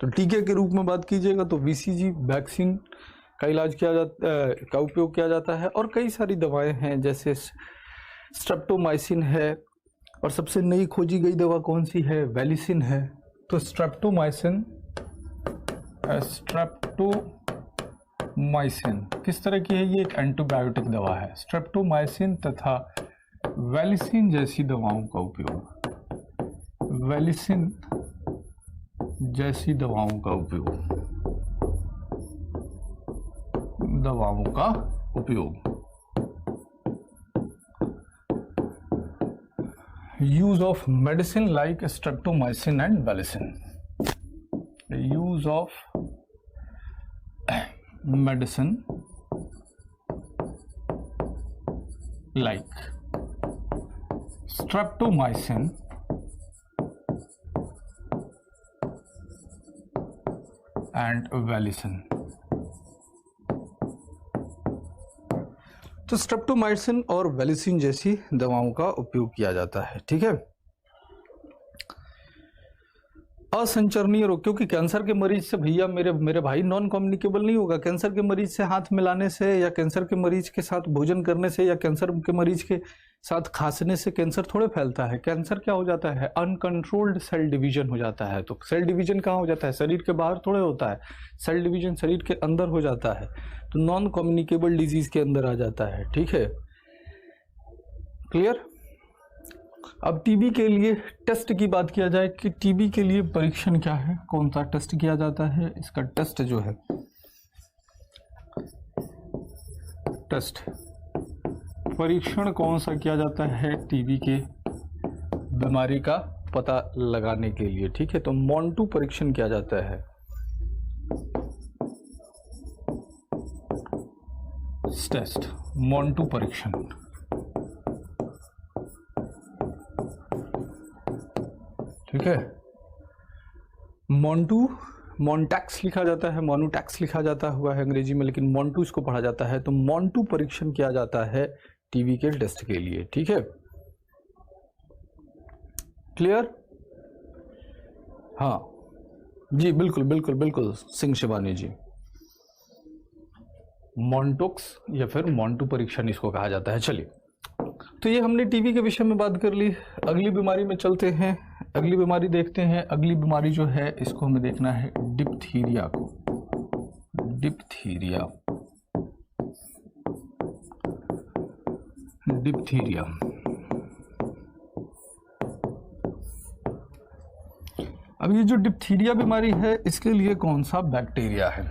तो टीके के रूप में बात कीजिएगा तो बीसीजी वैक्सीन का इलाज किया जाता का उपयोग किया जाता है। और कई सारी दवाएं हैं जैसे स्ट्रेप्टोमाइसिन है, और सबसे नई खोजी गई दवा कौन सी है? वैलिसिन है। तो स्ट्रेप्टोमाइसिन किस तरह की है? ये एक एंटीबायोटिक दवा है। स्ट्रेप्टोमाइसिन तथा वैलिसिन जैसी दवाओं का उपयोग, वैलिसिन जैसी दवाओं का उपयोग, use of medicine like streptomycin and valicin, use of medicine like streptomycin and valicin। तो स्ट्रेप्टोमाइसिन और वैलिसिन जैसी दवाओं का उपयोग किया जाता है। ठीक है, असंचरणीय रोग, क्योंकि कैंसर के मरीज से भैया मेरे भाई नॉन कम्युनिकेबल नहीं होगा। कैंसर के मरीज से हाथ मिलाने से, या कैंसर के मरीज के साथ भोजन करने से, या कैंसर के मरीज के साथ खांसने से कैंसर थोड़े फैलता है। कैंसर क्या हो जाता है? अनकंट्रोल्ड सेल डिवीजन हो जाता है। तो सेल डिवीजन कहाँ हो जाता है? शरीर के बाहर थोड़े होता है, सेल डिवीजन शरीर के अंदर हो जाता है। तो नॉन कम्युनिकेबल डिजीज के अंदर आ जाता है। ठीक है, क्लियर। अब टीबी के लिए टेस्ट की बात किया जाए कि टीबी के लिए परीक्षण क्या है, कौन सा टेस्ट किया जाता है। इसका टेस्ट जो है, टेस्ट परीक्षण कौन सा किया जाता है टीबी के बीमारी का पता लगाने के लिए। ठीक है, तो मोंटू परीक्षण किया जाता है। टेस्ट मोंटू परीक्षण, ठीक है। मॉन्टैक्स लिखा जाता है, मोनोटैक्स लिखा जाता हुआ है अंग्रेजी में, लेकिन मोंटू इसको पढ़ा जाता है। तो मोंटू परीक्षण किया जाता है टीबी के टेस्ट के लिए। ठीक है, क्लियर। हाँ जी, बिल्कुल बिल्कुल बिल्कुल सिंह शिवानी जी, मॉन्टोक्स या फिर मोंटू परीक्षण इसको कहा जाता है। चलिए, तो ये हमने टीबी के विषय में बात कर ली। अगली बीमारी में चलते हैं, अगली बीमारी देखते हैं। अगली बीमारी जो है इसको हमें देखना है डिप्थीरिया को। डिप्थीरिया अब ये जो डिप्थीरिया बीमारी है इसके लिए कौन सा बैक्टीरिया है?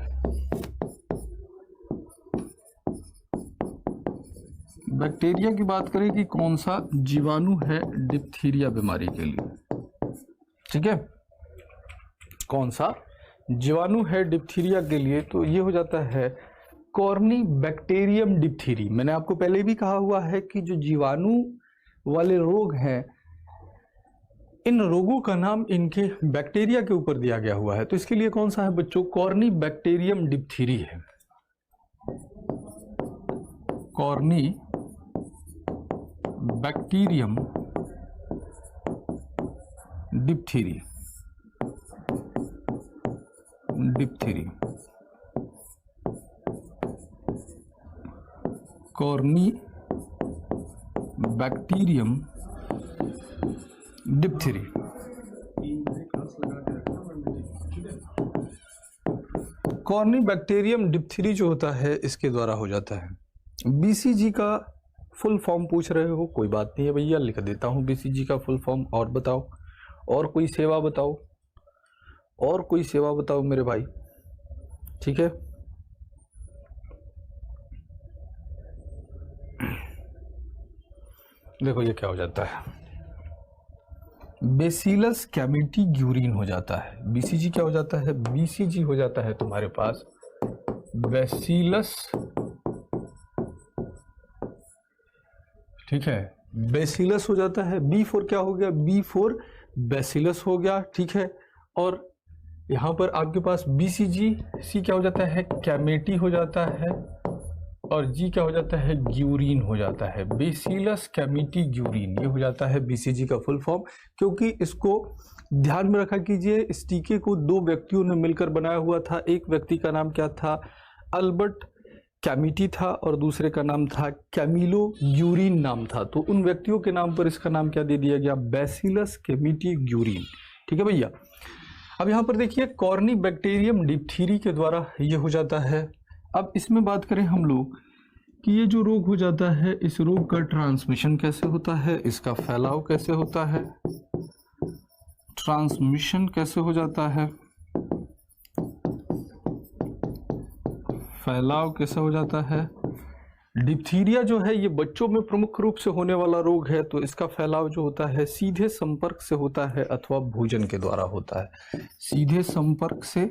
बैक्टीरिया की बात करें कि कौन सा जीवाणु है डिप्थीरिया बीमारी के लिए। ठीक है, कौन सा जीवाणु है डिप्थीरिया के लिए? तो ये हो जाता है कॉर्नीबैक्टीरियम डिप्थीरी। मैंने आपको पहले भी कहा हुआ है कि जो जीवाणु वाले रोग हैं, इन रोगों का नाम इनके बैक्टीरिया के ऊपर दिया गया हुआ है। तो इसके लिए कौन सा है बच्चों? कॉर्नीबैक्टीरियम डिप्थीरी है। Corynebacterium डिप्थीरी, डिप्थीरी, corny bacterium डिप्थीरी। Corny bacterium डिप्थीरी जो होता है इसके द्वारा हो जाता है। बीसीजी का फुल फॉर्म पूछ रहे हो, कोई बात नहीं है भैया, लिख देता हूँ बीसीजी का फुल फॉर्म। और बताओ, और कोई सेवा बताओ, और कोई सेवा बताओ मेरे भाई, ठीक है। देखो ये क्या हो जाता है, बेसिलस कैमिटीग्यूरिन हो जाता है। बीसीजी क्या हो जाता है, बीसीजी हो जाता है तुम्हारे पास बेसिलस, ठीक है, बेसिलस हो जाता है। B4 क्या हो गया, B4 बेसिलस हो गया, ठीक है। और यहां पर आपके पास बीसीजी, सी क्या हो जाता है, कैमेटी हो जाता है, और जी क्या हो जाता है, ग्यूरिन हो जाता है। बेसिलस कैमिटी ग्यूरिन, ये हो जाता है बीसीजी का फुल फॉर्म। क्योंकि इसको ध्यान में रखा कीजिए, इस टीके को दो व्यक्तियों ने मिलकर बनाया हुआ था। एक व्यक्ति का नाम क्या था, अल्बर्ट कैमिटी था, और दूसरे का नाम था कैमिलो ग्यूरिन नाम था। तो उन व्यक्तियों के नाम पर इसका नाम क्या दे दिया गया, बेसिलस कैमिटी ग्यूरिन, ठीक है भैया। अब यहाँ पर देखिए कॉर्नी बैक्टीरियम डिप्थीरी के द्वारा ये हो जाता है। अब इसमें बात करें हम लोग कि ये जो रोग हो जाता है, इस रोग का ट्रांसमिशन कैसे होता है, इसका फैलाव कैसे होता है, ट्रांसमिशन कैसे हो जाता है, फैलाव कैसे हो जाता है। डिप्थीरिया जो है ये बच्चों में प्रमुख रूप से होने वाला रोग है, तो इसका फैलाव जो होता है सीधे संपर्क से होता है अथवा भोजन के द्वारा होता है। सीधे संपर्क से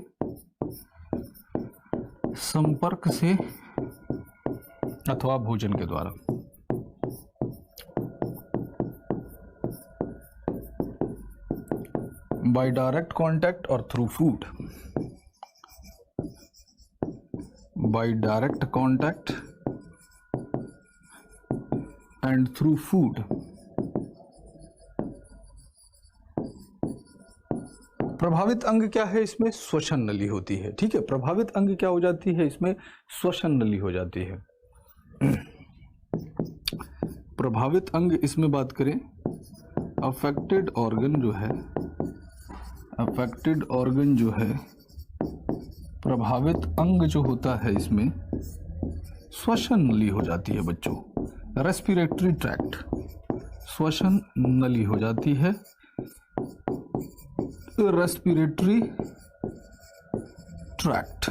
अथवा भोजन के द्वारा। बाय डायरेक्ट कांटेक्ट और through food, by direct contact and through food. प्रभावित अंग क्या है इसमें, श्वसन नली होती है, ठीक है। प्रभावित अंग क्या हो जाती है इसमें, श्वसन नली हो जाती है। प्रभावित अंग इसमें बात करें, अफेक्टेड ऑर्गन जो है, अफेक्टेड ऑर्गन जो है, प्रभावित अंग जो होता है इसमें श्वसन नली हो जाती है बच्चों। रेस्पिरेटरी ट्रैक्ट, श्वसन नली हो जाती है, रेस्पिरेटरी ट्रैक्ट,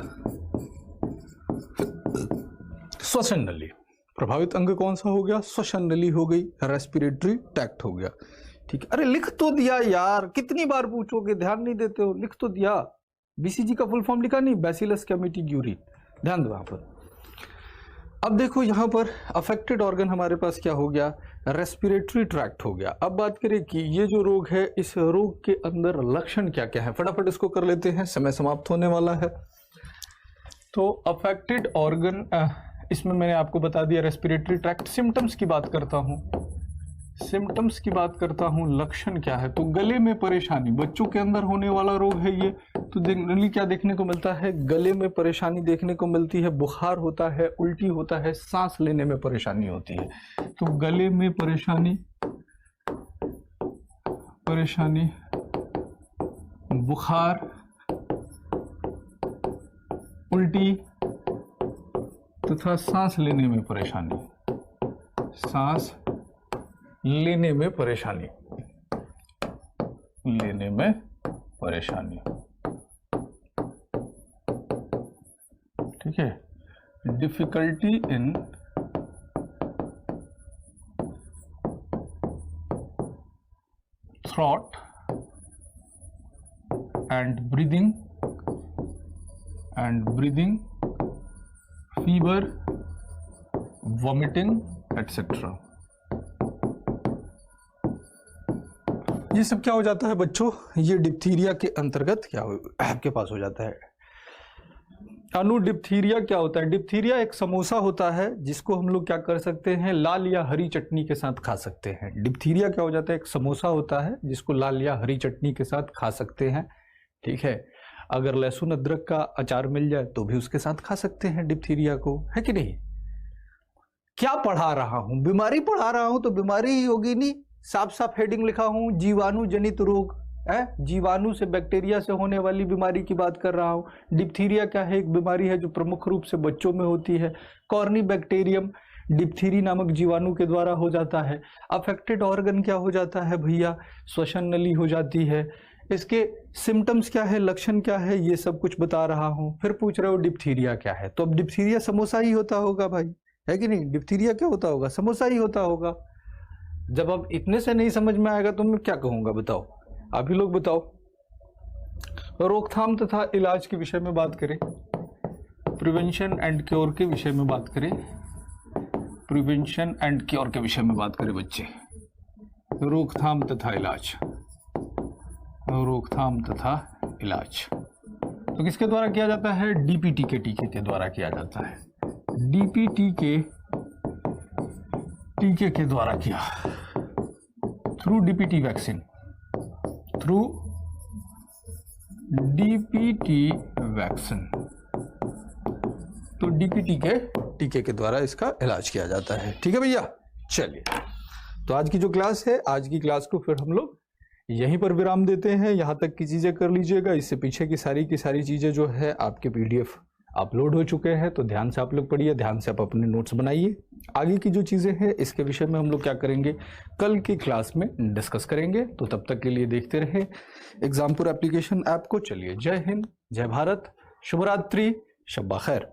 श्वसन नली। प्रभावित अंग कौन सा हो गया, श्वसन नली हो गई, रेस्पिरेटरी ट्रैक्ट हो गया, ठीक है। अरे लिख तो दिया यार, कितनी बार पूछोगे, ध्यान नहीं देते हो, लिख तो दिया। बीसीजी का फुल फॉर्म लिखा नहीं, बेसिलस कैमिटी ग्यूरिन, ध्यान दो यहां पर। अब देखो यहां पर अफेक्टेड ऑर्गन हमारे पास क्या हो गया, रेस्पिरेटरी ट्रैक्ट हो गया। अब बात करें कि ये जो रोग है, इस रोग के अंदर लक्षण क्या क्या है, फटाफट इसको कर लेते हैं, समय समाप्त होने वाला है। तो अफेक्टेड ऑर्गन, इसमें मैंने आपको बता दिया रेस्पिरेटरी ट्रैक्ट। सिम्टम्स की बात करता हूं, सिम्टम्स की बात करता हूं, लक्षण क्या है। तो गले में परेशानी, बच्चों के अंदर होने वाला रोग है ये, तो जनरली क्या देखने को मिलता है, गले में परेशानी देखने को मिलती है, बुखार होता है, उल्टी होता है, सांस लेने में परेशानी होती है। तो गले में परेशानी, बुखार, उल्टी तथा सांस लेने में परेशानी, सांस लेने में परेशानी, लेने में परेशानी, ठीक है। Difficulty in throat and breathing, fever, vomiting etcetera. ये सब क्या हो जाता है बच्चों, ये डिप्थीरिया के अंतर्गत क्या हो आपके पास हो जाता है। डिप्थीरिया क्या होता है? डिप्थीरिया एक समोसा होता है जिसको हम लोग क्या कर सकते हैं, लाल या हरी चटनी के साथ खा सकते हैं। डिप्थीरिया क्या हो जाता है? एक समोसा होता है जिसको लाल या हरी चटनी के साथ खा सकते हैं, ठीक है। अगर लहसुन अदरक का अचार मिल जाए तो भी उसके साथ खा सकते हैं डिप्थीरिया को, है कि नहीं? क्या पढ़ा रहा हूं? बीमारी पढ़ा रहा हूं तो बीमारी ही होगी नहीं। साफ साफ हेडिंग लिखा हूं, जीवाणु जनित रोग है, जीवाणु से बैक्टीरिया से होने वाली बीमारी की बात कर रहा हूं। डिप्थीरिया क्या है? एक बीमारी है जो प्रमुख रूप से बच्चों में होती है। कॉर्नी बैक्टीरियम डिप्थीरी नामक जीवाणु के द्वारा हो जाता है। अफेक्टेड ऑर्गन क्या हो जाता है भैया? श्वसन नली हो जाती है। इसके सिम्टम्स क्या है, लक्षण क्या है, ये सब कुछ बता रहा हूं। फिर पूछ रहे हो डिप्थीरिया क्या है, तो अब डिप्थीरिया समोसा ही होता होगा भाई, है कि नहीं? डिप्थीरिया क्या होता होगा? समोसा ही होता होगा। जब अब इतने से नहीं समझ में आएगा तो मैं क्या कहूंगा, बताओ आप ही लोग बताओ। रोकथाम तथा इलाज के विषय में बात करें, प्रिवेंशन एंड क्योर के विषय में बात करें, प्रिवेंशन एंड क्योर के विषय में बात करें बच्चे। रोकथाम तथा इलाज, रोकथाम तथा इलाज तो किसके द्वारा किया जाता है? डीपीटी के टीके के द्वारा किया जाता है। डीपीटी के टीके के द्वारा किया, through DPT vaccine, through DPT vaccine. तो डीपीटी के टीके के द्वारा इसका इलाज किया जाता है, ठीक है भैया। चलिए, तो आज की जो क्लास है, आज की क्लास को फिर हम लोग यहीं पर विराम देते हैं। यहां तक की चीजें कर लीजिएगा। इससे पीछे की सारी चीजें जो है आपके पीडीएफ अपलोड हो चुके हैं, तो ध्यान से आप लोग पढ़िए, ध्यान से आप अपने नोट्स बनाइए। आगे की जो चीजें हैं इसके विषय में हम लोग क्या करेंगे, कल की क्लास में डिस्कस करेंगे। तो तब तक के लिए देखते रहे एग्जामपुर एप्लीकेशन ऐप को। चलिए, जय हिंद, जय भारत, शुभ रात्रि, शब्बा खैर।